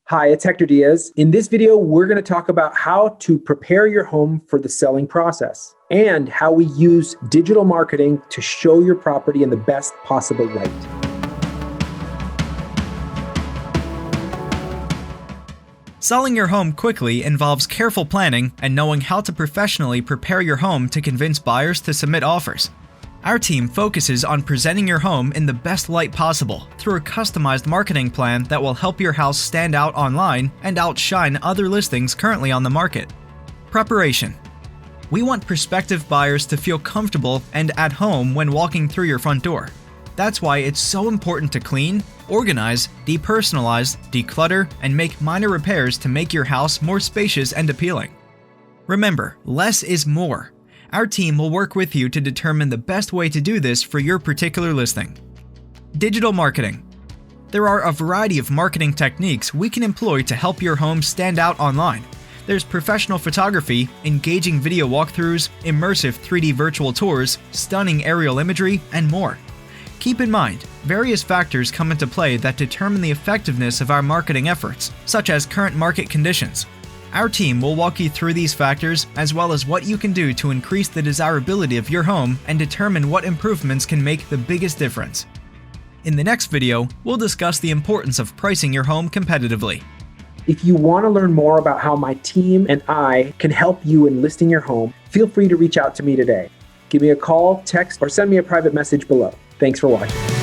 Hi, it's Hector Diaz. In this video, we're going to talk about how to prepare your home for the selling process and how we use digital marketing to show your property in the best possible light. Selling your home quickly involves careful planning and knowing how to professionally prepare your home to convince buyers to submit offers. Our team focuses on presenting your home in the best light possible through a customized marketing plan that will help your house stand out online and outshine other listings currently on the market. Preparation. We want prospective buyers to feel comfortable and at home when walking through your front door. That's why it's so important to clean, organize, depersonalize, declutter, and make minor repairs to make your house more spacious and appealing. Remember, less is more. Our team will work with you to determine the best way to do this for your particular listing. Digital marketing. There are a variety of marketing techniques we can employ to help your home stand out online. There's professional photography, engaging video walkthroughs, immersive 3D virtual tours, stunning aerial imagery, and more. Keep in mind, various factors come into play that determine the effectiveness of our marketing efforts, such as current market conditions. Our team will walk you through these factors as well as what you can do to increase the desirability of your home and determine what improvements can make the biggest difference. In the next video, we'll discuss the importance of pricing your home competitively. If you want to learn more about how my team and I can help you in listing your home, feel free to reach out to me today. Give me a call, text, or send me a private message below. Thanks for watching.